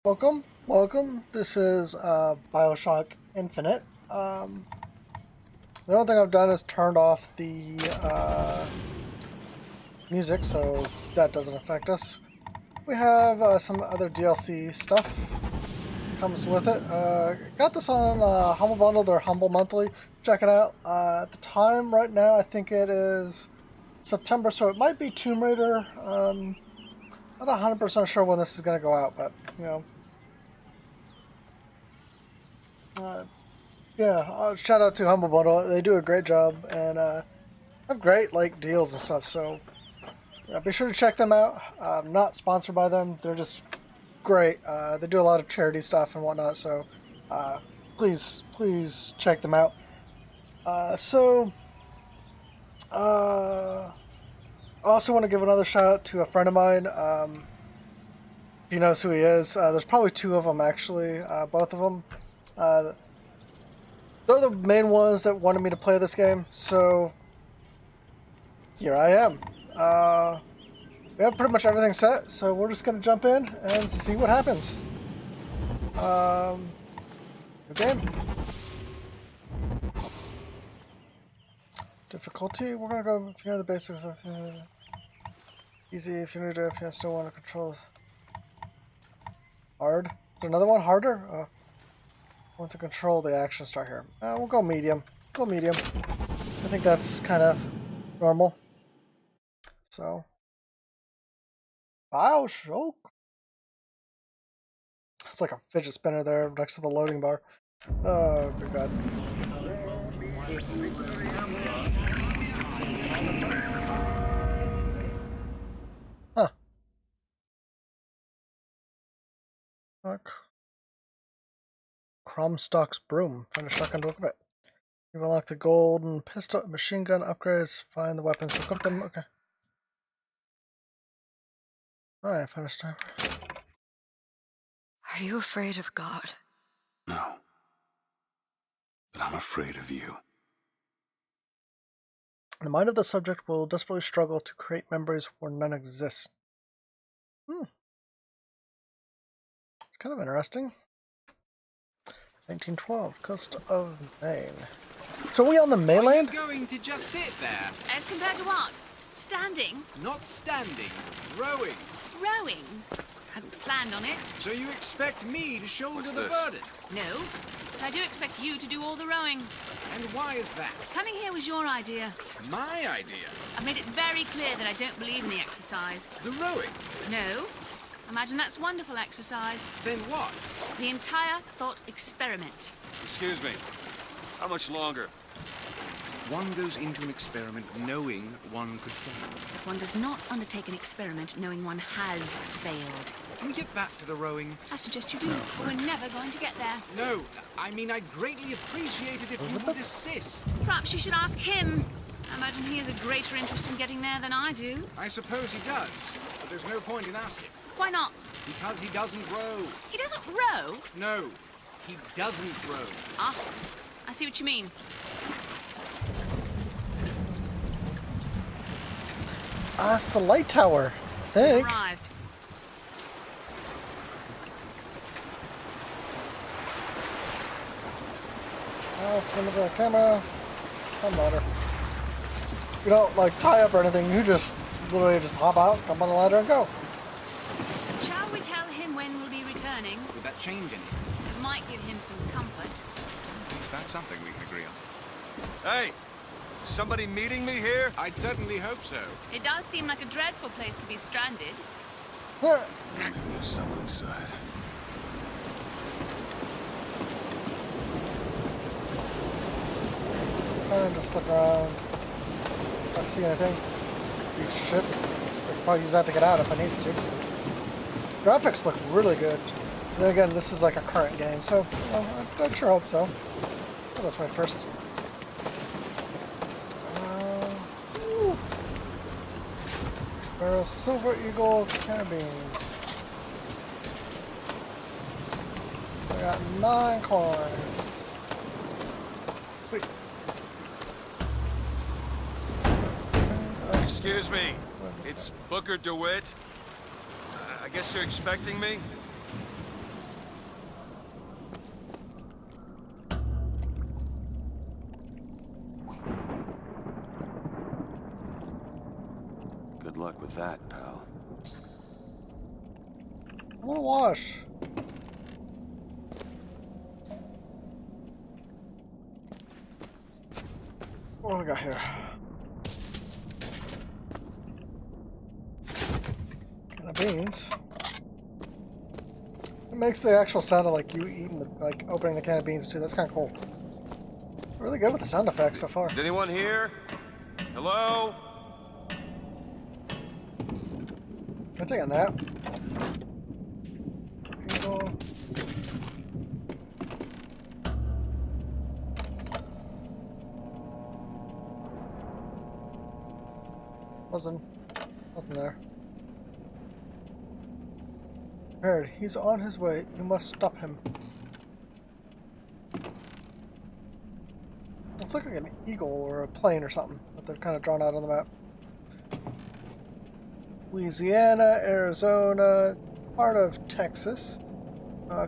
Welcome. This is Bioshock Infinite. The only thing I've done is turned off the music, so that doesn't affect us. We have some other DLC stuff comes with it. Got this on Humble Bundle or Humble Monthly. Check it out. At the time, right now, I think it is September, so it might be Tomb Raider. Not 100% sure when this is going to go out, but you know. Yeah, shout out to Humble Bundle. They do a great job and have great deals and stuff. So yeah, be sure to check them out. I'm not sponsored by them. They're just great. They do a lot of charity stuff and whatnot. So please check them out. I also want to give another shout out to a friend of mine. He knows who he is. There's probably two of them actually. Both of them. They're the main ones that wanted me to play this game, so here I am. We have pretty much everything set, so we're just gonna jump in and see what happens. New game. Difficulty, we're gonna go, if you know the basics of easy, if you're new to it, if you still want to control. Hard. Is there another one? Harder? Want to control the action start here. We'll go medium. Go medium. I think that's kind of normal. So, Bioshock. It's like a fidget spinner there next to the loading bar. Oh, good God. Huh. Look. Cromstock's broom. Find a shotgun to equip it. You've unlocked the golden pistol, machine gun upgrades. Find the weapons to equip them. Okay. Alright, find a sniper. Are you afraid of God? No. But I'm afraid of you. The mind of the subject will desperately struggle to create memories where none exist. It's kind of interesting. 1912, coast of Maine. So are we on the mainland? Are you going to just sit there? As compared to what? Standing? Not standing, rowing. Rowing? Hadn't planned on it. So you expect me to shoulder What's the this? burden? No. But I do expect you to do all the rowing. And why is that? Coming here was your idea. My idea? I've made it very clear that I don't believe in the exercise. The rowing? No. Imagine that's wonderful exercise. Then what? The entire thought experiment. Excuse me. How much longer? One goes into an experiment knowing one could fail. But one does not undertake an experiment knowing one has failed. Can we get back to the rowing? I suggest you do, but we're never going to get there. No, I mean I'd greatly appreciate it if you would assist. Perhaps you should ask him. I imagine he has a greater interest in getting there than I do. I suppose he does, but there's no point in asking. Why not? Because he doesn't row. He doesn't row? No, he doesn't row. Ah, I see what you mean. It's the light tower, I think. Arrived. Let's turn over the camera. Doesn't matter. You don't tie up or anything. You just literally just hop out, jump on the ladder, and go. Shall we tell him when we'll be returning? Would that change anything? It might give him some comfort. At least that's something we can agree on. Hey! Somebody meeting me here? I'd certainly hope so. It does seem like a dreadful place to be stranded. Yeah. Maybe there's someone inside. And just look around. If I see anything. Huge ship. I could probably use that to get out if I needed to. Graphics look really good. And then again, this is like a current game, so I sure hope so. Oh, that's my first. Barrel, Silver Eagle, Cannabines. I got 9 coins. Sweet. Excuse me. It's Booker DeWitt. I guess you're expecting me? luck with that, pal. I want to wash. What do we got here? Can of beans. It makes the actual sound of like you eating, like opening the can of beans too. That's kind of cool. Really good with the sound effects so far. Is anyone here? Hello? Can I take a nap? People. Nothing there. Prepared. He's on his way. You must stop him. It's like an eagle or a plane or something that they've kind of drawn out on the map. Louisiana, Arizona, part of Texas,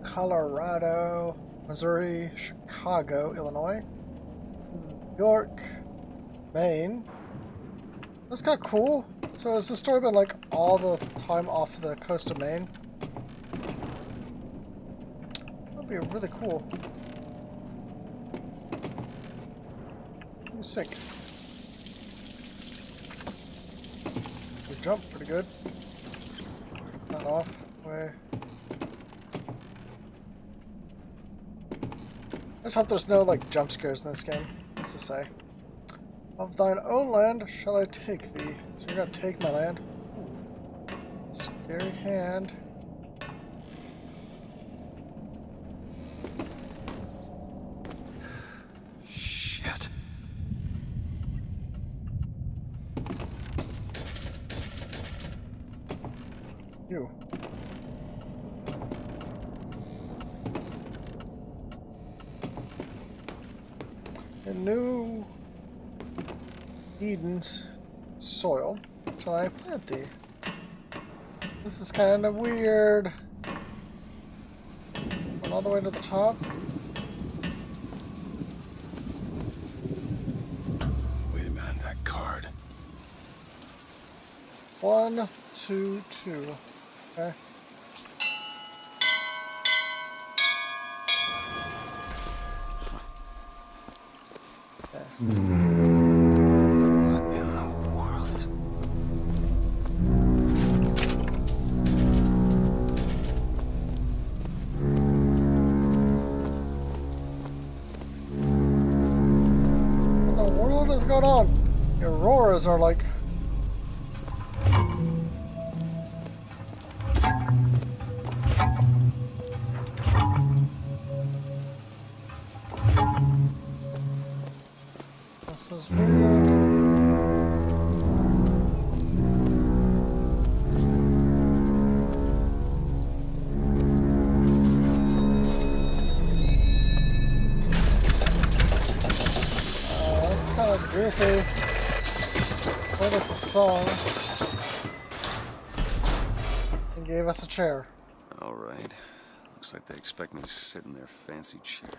Colorado, Missouri, Chicago, Illinois, New York, Maine. That's kind of cool. So has the story been like all the time off the coast of Maine? That'd be really cool. I'm sick. We jump pretty good. Not off. Way. I just hope there's no like jump scares in this game. What's to say? Of thine own land shall I take thee. So you're gonna take my land? Scary hand. Shit. You. A new Eden's soil. Shall I plant thee? This is kind of weird. Going all the way to the top. Wait a minute, that card. 1, 2, 2. Okay. Yes. What in the world is... What the world is going on? The auroras are like... This is weird. That's kind of goofy. Played us a song and gave us a chair. All right. Looks like they expect me to sit in their fancy chair.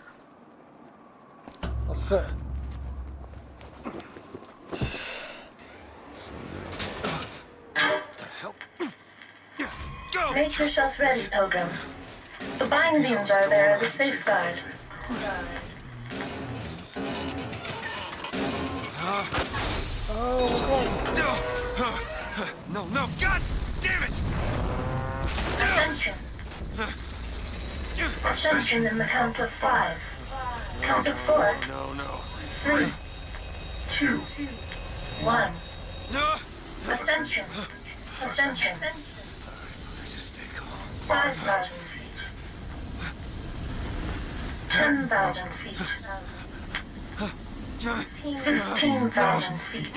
Let's sit. So what the hell? Go! Make yourself ready, Pilgrim. The bindings are there as a safeguard. Oh, No, no, God damn it! Ascension. Ascension in the count of 5. Count of 4. No, no. 3, 2, 1. No! Ascension. Ascension. I just stay calm. 5,000 feet. 10,000 feet. 15,000 feet.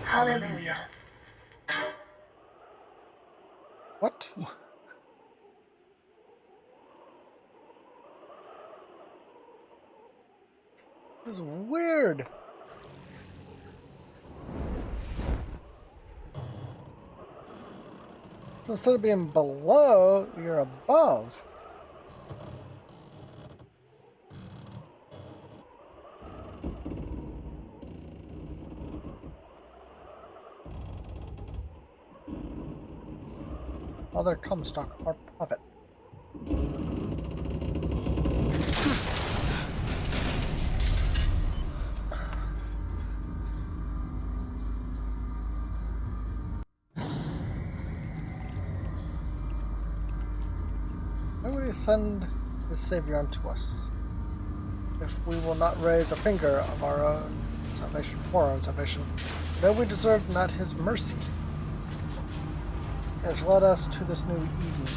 Hallelujah. what? This is weird. So instead of being below, you're above. other Comstock or Prophet. Why would he send his savior unto us? If we will not raise a finger of our own salvation, for our own salvation, then we deserve not his mercy. He has led us to this new Eden.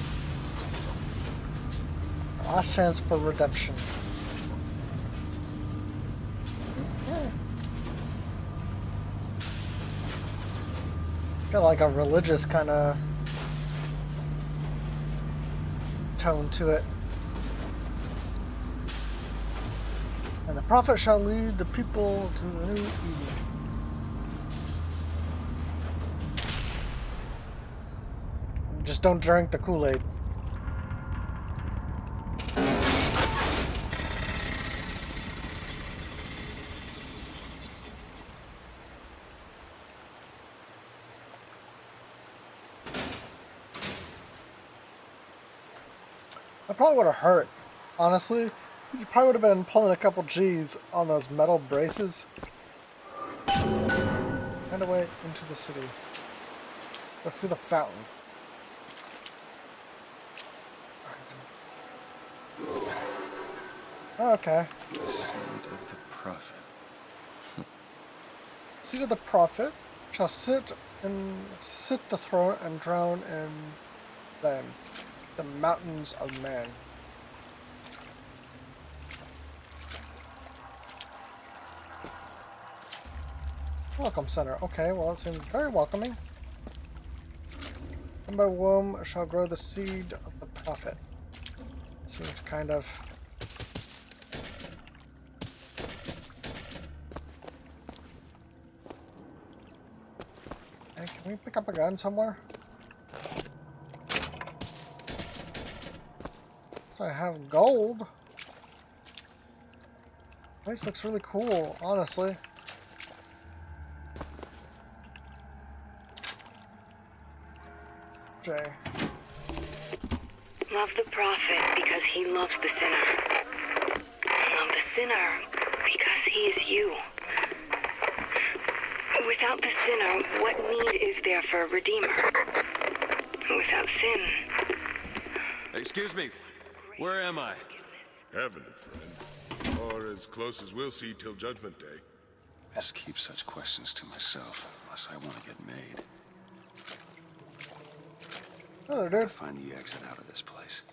Our last chance for redemption. Yeah. It's got like a religious kind of tone to it. And the prophet shall lead the people to the new Eden. Just don't drink the Kool-Aid. That probably would have hurt, honestly. You probably would have been pulling a couple G's on those metal braces. Find a way into the city. Go through the fountain. Okay. The seed of the prophet. Seed of the prophet shall sit the throne and drown in them, the mountains of man. Welcome center. Okay, well it seems very welcoming. In my womb shall grow the seed of the prophet. Seems kind of... Hey, can we pick up a gun somewhere? So I have gold. This looks really cool, honestly. Jay. Love the prophet because he loves the sinner. Love the sinner because he is you. Without the sinner, what need is there for a redeemer? Without sin. Excuse me, where am I? Heaven, friend. Or as close as we'll see till Judgment Day. Best keep such questions to myself, unless I want to get made. Oh, there, dude. Find the exit out of this place.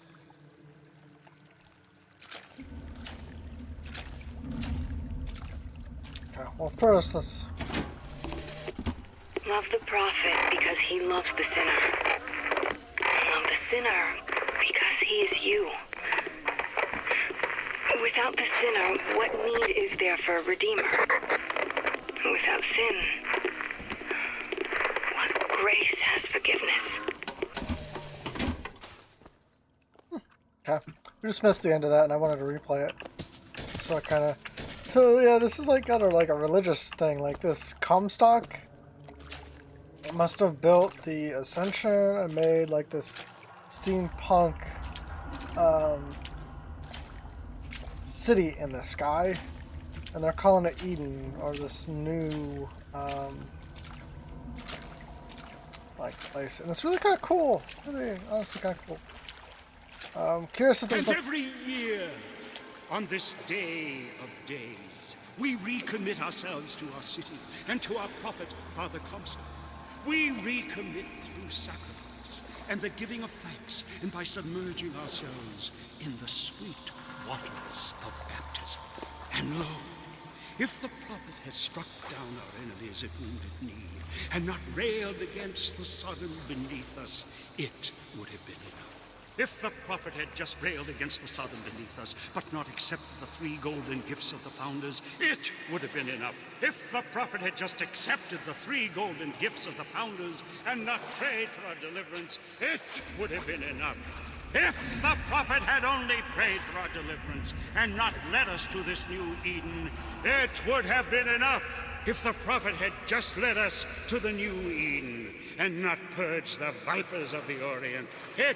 Okay, well first let's... Love the prophet because he loves the sinner. Love the sinner because he is you. Without the sinner, what need is there for a redeemer? Without sin, what grace has forgiveness? Okay, we just missed the end of that and I wanted to replay it. So I kind of... So yeah, this is like got a, like a religious thing, like this Comstock. It must have built the Ascension and made like this steampunk city in the sky, and they're calling it Eden, or this new like place, and it's really kind of cool. Really, honestly, kind of cool. Curious if there's And every year, on this day of days, we recommit ourselves to our city and to our prophet, Father Comstock. We recommit through sacrifice and the giving of thanks, and by submerging ourselves in the sweet waters of baptism. And lo, if the prophet had struck down our enemies at wounded knee, and not railed against the Sodom beneath us, it would have been enough. If the prophet had just railed against the Sodom beneath us, but not accepted the 3 golden gifts of the pounders, it would have been enough. If the prophet had just accepted the 3 golden gifts of the pounders, and not prayed for our deliverance, it would have been enough. If the prophet had only prayed for our deliverance and not led us to this new Eden, it would have been enough. If the prophet had just led us to the new Eden and not purged the vipers of the Orient, it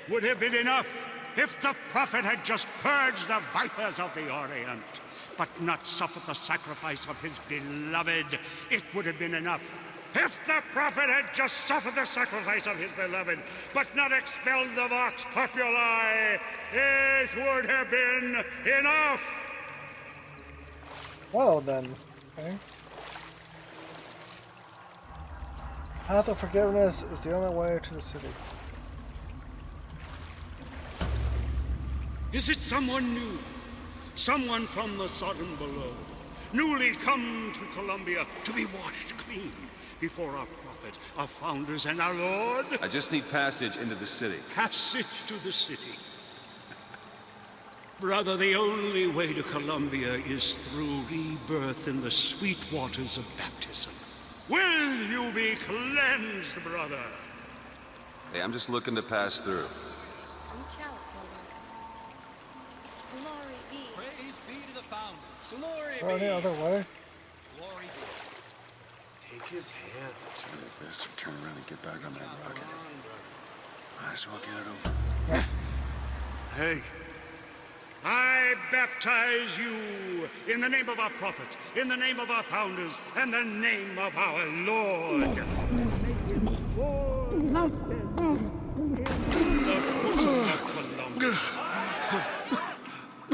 would have been enough. If the prophet had just purged the vipers of the Orient, but not suffered the sacrifice of his beloved, it would have been enough. If the prophet had just suffered the sacrifice of his beloved, but not expelled the vox populi, it would have been enough. Well then, okay. Path of forgiveness is the only way to the city. Is it someone new? Someone from the Sodom below, newly come to Columbia to be washed clean before our prophet, our founders, and our Lord? I just need passage into the city. Passage to the city. Brother, the only way to Columbia is through rebirth in the sweet waters of baptism. Will you be cleansed, brother? Hey, I'm just looking to pass through. Reach out, brother. Glory be. Praise be to the founders. Glory Or any other way? Glory be. Take his hand. Let's get rid of this and turn around and get back on that rocket. Might as well get it over. Hey, I baptize you in the name of our prophet, in the name of our founders, and the name of our Lord.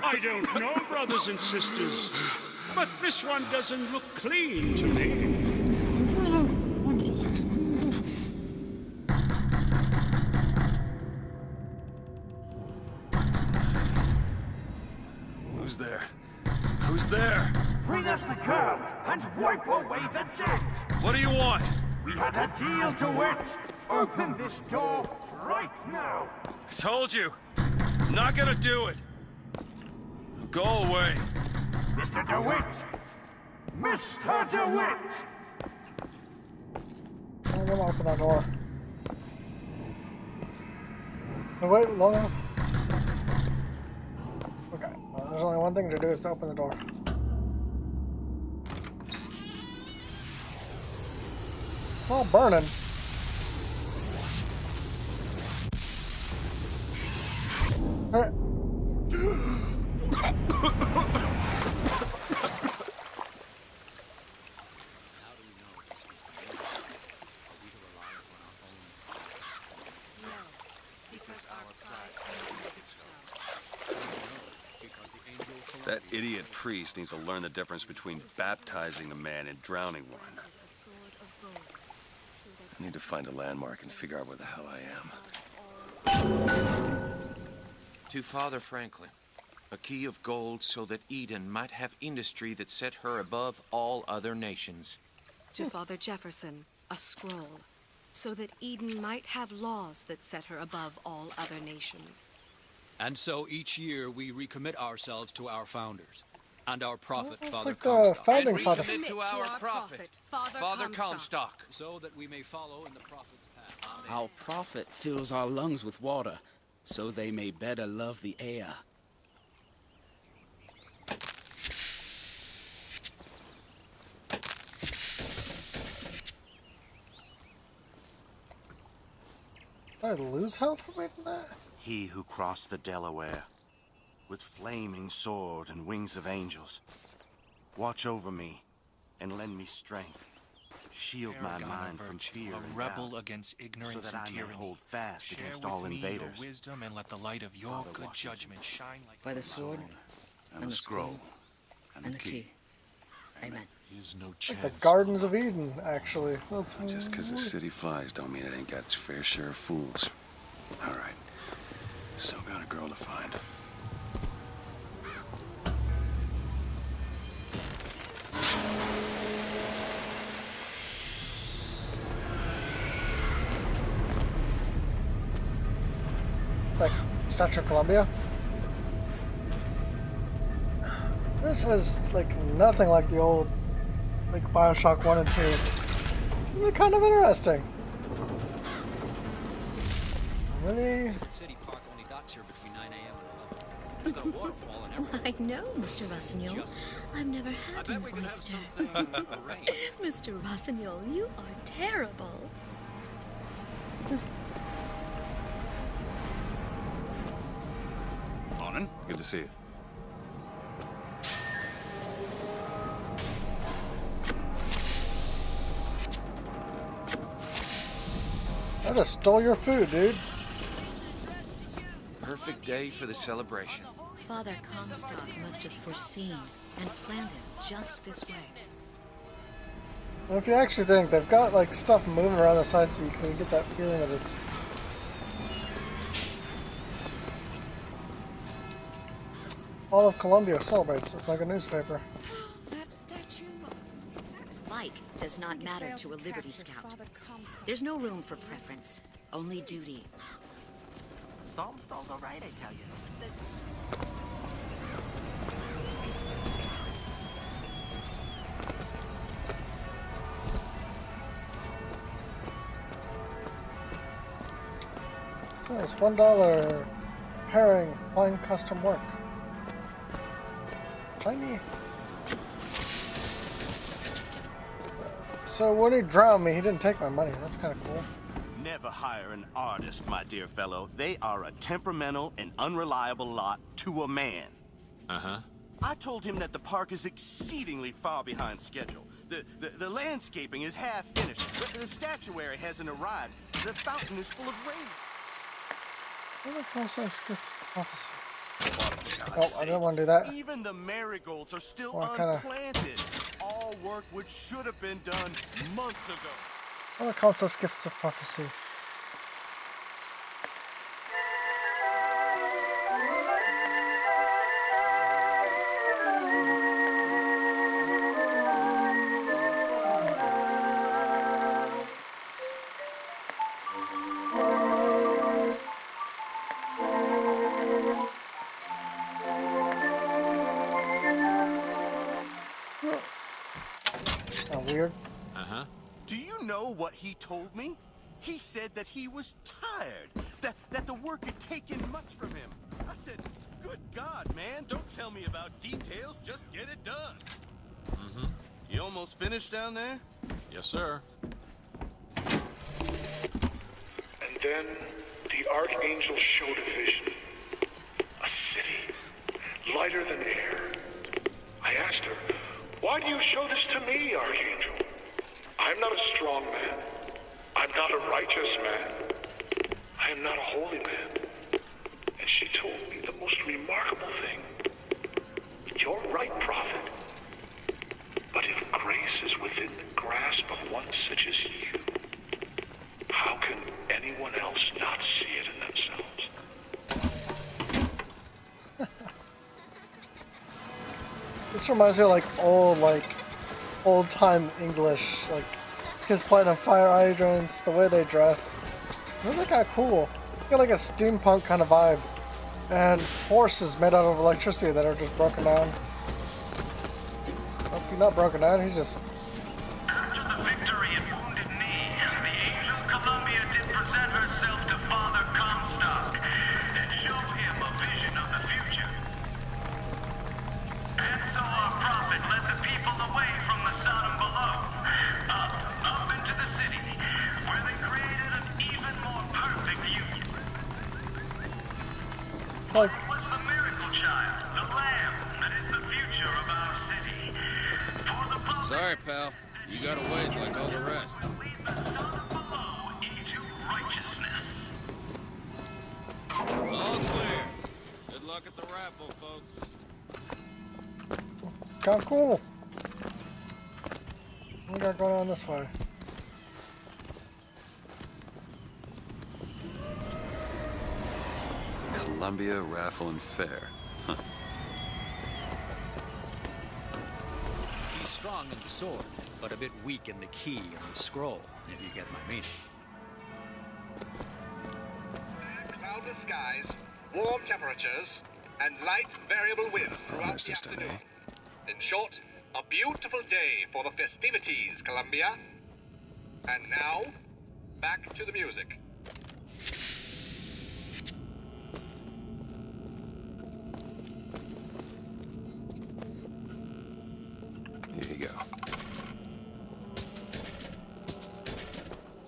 I don't know, brothers and sisters, but this one doesn't look clean to me. Who's there? Who's there? Bring us the curb and wipe away the debt. What do you want? We had a deal, DeWitt. Open this door right now. I told you. I'm not gonna do it. Go away. Mr. DeWitt! Mr. DeWitt! I'm gonna open that door. Oh, wait, long enough. Okay, well, there's only one thing to do is to open the door. It's all burning. That idiot priest needs to learn the difference between baptizing a man and drowning one. I need to find a landmark and figure out where the hell I am. To Father Franklin, a key of gold so that Eden might have industry that set her above all other nations. To Father Jefferson, a scroll, so that Eden might have laws that set her above all other nations. And so each year we recommit ourselves to our founders and our prophet, It's Father like the Comstock. founding And father. recommit to our prophet, Father Comstock. So that we may follow in the prophet's path. Our prophet fills our lungs with water, so they may better love the air. Did I lose health from reading that? He who crossed the Delaware, with flaming sword and wings of angels, watch over me and lend me strength. Shield my mind from fear and rebel doubt, against ignorance so that and I may tyranny. hold fast Share against with all me invaders. your wisdom and let the light of your Father good Washington. judgment shine like By the sword and the scroll and the key. Amen. Is no Like chance. the Gardens of Eden, actually. That's Just because the city flies don't mean it ain't got its fair share of fools. All right. Still got a girl to find. like Statue of Columbia. This is like nothing like the old like Bioshock 1 and 2. They're kind of interesting. Really? dots here between 9 a.m. and 11. It's got a waterfall and everything. I know, Mr. Rossignol. I've never had an oyster. Mr. Rossignol, you are terrible. Morning. Good to see you. I just stole your food, dude. Perfect day for the celebration. Father Comstock must have foreseen and planned it just this way. Well, if you actually think they've got like stuff moving around the side, so you can get that feeling that it's all of Columbia celebrates. It's like a newspaper. That statue. Like does not matter to a Liberty Scout. There's no room for preference, only duty. Saltonstall's all right, I tell you. So it's $1 herring fine custom work. Shiny. So when he drowned me, he didn't take my money. That's kind of cool. Never hire an artist, my dear fellow. They are a temperamental and unreliable lot to a man. Uh-huh. I told him that the park is exceedingly far behind schedule. The landscaping is half finished. The statuary hasn't arrived. The fountain is full of rain. What the hell's that gift prophecy? Oh, I didn't want to do that. Even the marigolds are still What kinda- unplanted. All work which should have been done months ago. Other counts as gifts of prophecy. Weird. Uh-huh. Do you know what he told me? He said that he was tired, that the work had taken much from him. I said, good God, man, don't tell me about details, just get it done. Mm-hmm. You almost finished down there? Yes, sir. And then the Archangel showed a vision. A city, lighter than air. I asked her, why do you show this to me, Archangel? I'm not a strong man. I'm not a righteous man. I am not a holy man. And she told me the most remarkable thing. You're right, prophet. But if grace is within the grasp of one such as you, how can anyone else not see it in themselves? This reminds me of old time English, like kids playing on fire hydrants, the way they dress. Really kind of cool. Got like a steampunk kind of vibe. And horses made out of electricity that are just broken down. Oh, he's not broken down, he's just... After the victory at Wounded Knee, the Angel Columbia did present herself to Father Comstock and show him a vision of the future. And so our prophet led the people away from the Sodom below, up into the city, where they created an even more perfect union. It's like... What was the miracle child, the lamb, that is the future of our city? For the public, Sorry, pal. You gotta wait like all the rest. to lead the Sodom below into righteousness. All clear. Good luck at the raffle, folks. It's kind of cool. What we got going on this way? Columbia Raffle and Fair. Huh. He's strong in the sword, but a bit weak in the key and the scroll, if you get my meaning. Cloudless skies, warm temperatures, and light variable winds throughout Honor the system, afternoon. eh? In short, a beautiful day for the festivities, Columbia. And now, back to the music.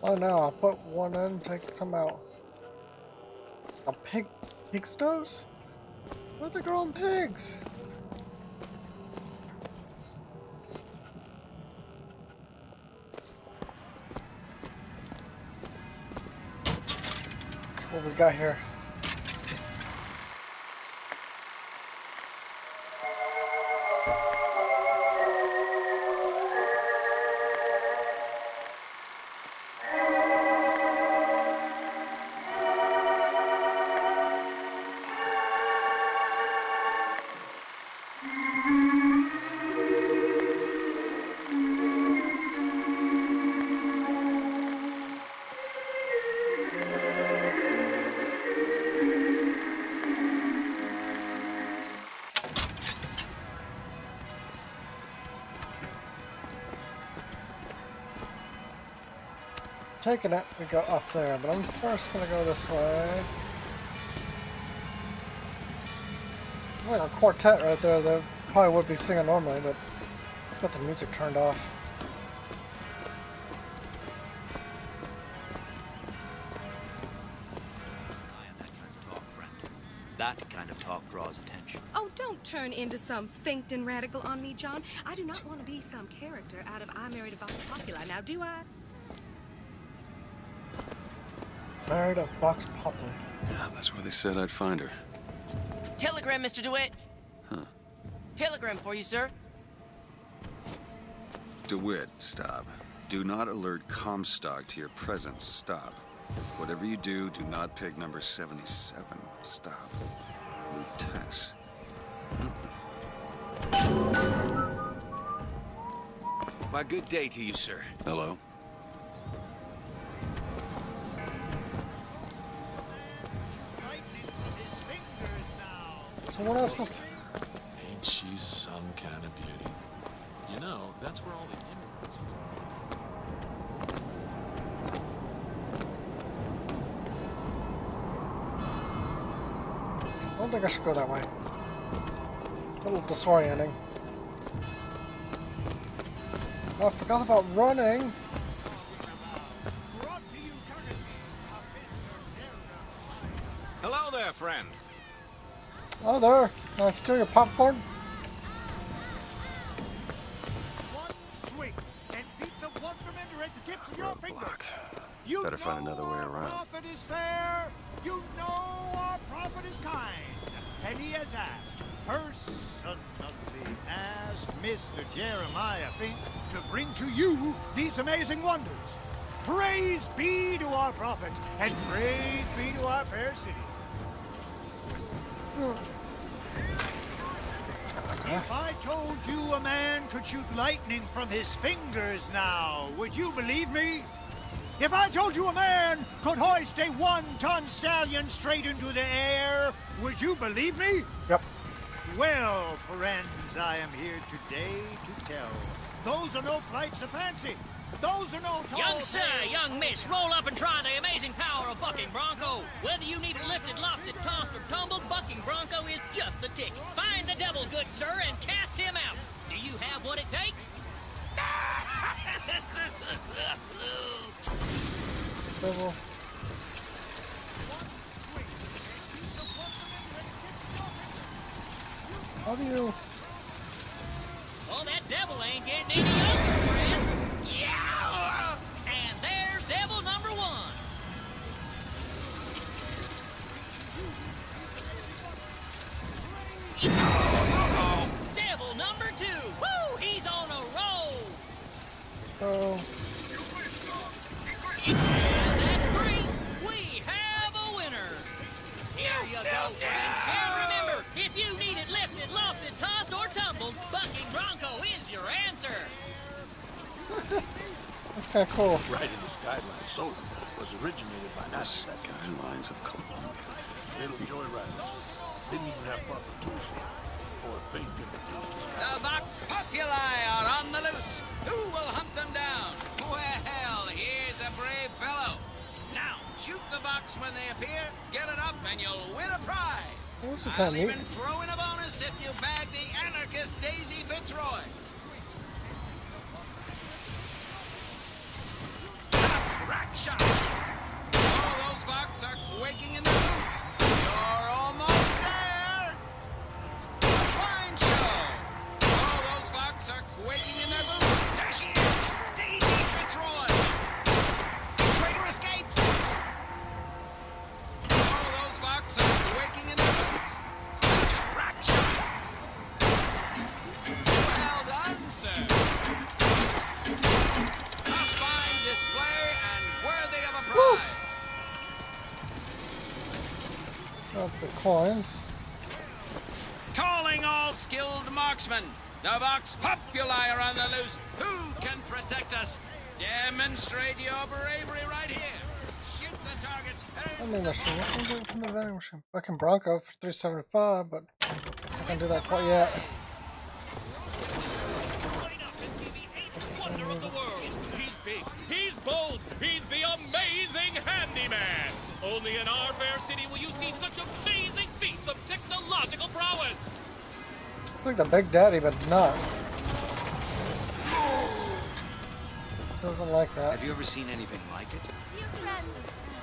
Oh no, I'll put one in, take some out. A pig's nose? Where are they growing pigs? That's what we got here. Taking it, we go up there, but I'm first gonna go this way. Like a quartet right there that probably would be singing normally, but got the music turned off. That kind of talk draws attention. Oh, don't turn into some Finkton radical on me, John. I do not want to be some character out of I Married a Vox Populi, now do I? Married a Vox Populi. Yeah, that's where they said I'd find her. Telegram, Mr. DeWitt. Huh. Telegram for you, sir. DeWitt, stop. Do not alert Comstock to your presence. Stop. Whatever you do, do not pick number 77. Stop. Lutess. Why, good day to you, sir. Hello? So what else supposed to... Ain't she some kind of beauty? You know, that's where all the immigrants I don't think I should go that way. A little disorienting. Oh, I forgot about running. Hello there, friend. Oh, there. Can I steal your popcorn? Swing and feats of wonderment are at the tips of your fingers. You Better find another way around. Prophet is fair. You know our prophet is kind, and he has asked, personally asked Mr. Jeremiah Fink to bring to you these amazing wonders. Praise be to our prophet, and praise be to our fair city. If I told you a man could shoot lightning from his fingers now, would you believe me? If I told you a man could hoist a 1-ton stallion straight into the air, would you believe me? Yep. Well, friends, I am here today to tell. Those are no flights of fancy. Those are no tall Young sir, young miss, roll up and try the amazing power of Bucking Bronco. Whether you need it lifted, lofted, tossed, or tumbled, Bucking Bronco is just the ticket. Find the devil, good sir, and cast him out. Do you have what it takes? Devil. How do you... Oh, that devil ain't getting any younger, friend. Yeah! And there's devil number 1. Oh, devil number 2. Woo! He's on a roll. Oh. And that's 3. We have a winner. Here you go, friend. And remember, if you need it lifted, lofted, tossed, or tumbled, Bucking Bronco is your answer. That's kind of cool. Right in the skyline solar was originated by NASA. Skylines of Columbia. Little joyriders. Didn't even have proper tools for it. Or faith could produce the sky. The Vox Populi are on the loose. Who will hunt them down? Well, here's a brave fellow. Now, shoot the Vox when they appear, get it up, and you'll win a prize. That's I'll kind of even neat. throw in a bonus if you bag the anarchist Daisy Fitzroy. Rack shot! All those Vox are quaking in their boots. You're almost there! A fine show! All those Vox are quaking in their boots. There she is! Daisy Fitzroy! Traitor escapes! All those Vox are quaking in their boots. Rack shot! Well done, sir! A fine display and worthy of a prize! Got the coins. Calling all skilled marksmen! The Vox Populi are on the loose! Who can protect us? Demonstrate your bravery right here! Shoot the targets! Vending machine. What can I do from the vending machine? Fucking Bronco for 375, but I can't do that quite yet. Wonder of the world. He's big, he's bold, he's the amazing handyman. Only in our fair city will you see such amazing feats of technological prowess. It's like the Big Daddy, but not. Doesn't like that. Have you ever seen anything like it? Dear friend,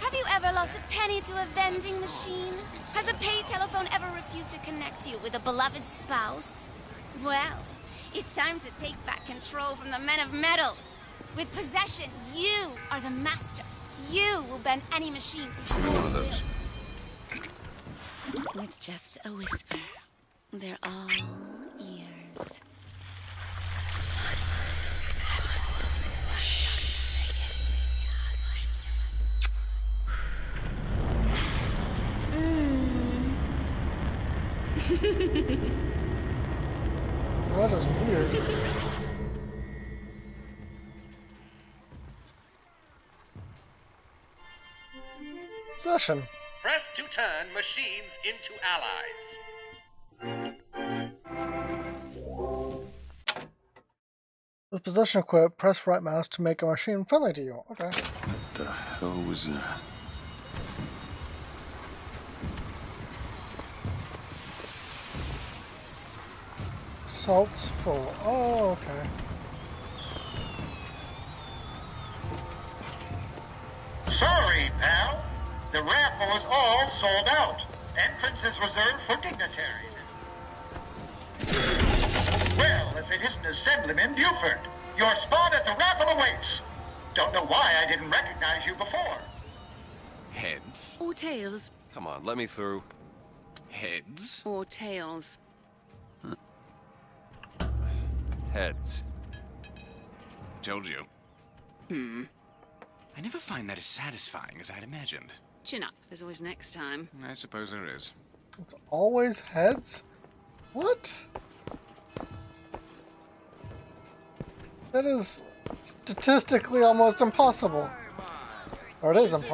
have you ever lost a penny to a vending machine? Has a pay telephone ever refused to connect you with a beloved spouse? Well, it's time to take back control from the men of metal. With possession, you are the master. You will bend any machine to your One of those. With just a whisper, they're all ears. That is weird. Session. Press to turn machines into allies. With possession equipped, press right mouse to make a machine friendly to you. Okay. What the hell was that? Salt's full. Oh, okay. Sorry, pal. The raffle is all sold out. Entrance is reserved for dignitaries. Well, if it isn't Assemblyman Buford, your spot at the raffle awaits. Don't know why I didn't recognize you before. Heads? Or tails. Come on, let me through. Heads? Or tails. Heads. Told you. I never find that as satisfying as I'd imagined. Chin up. There's always next time. I suppose there is. It's always heads? What? That is statistically almost impossible. Or it is impossible.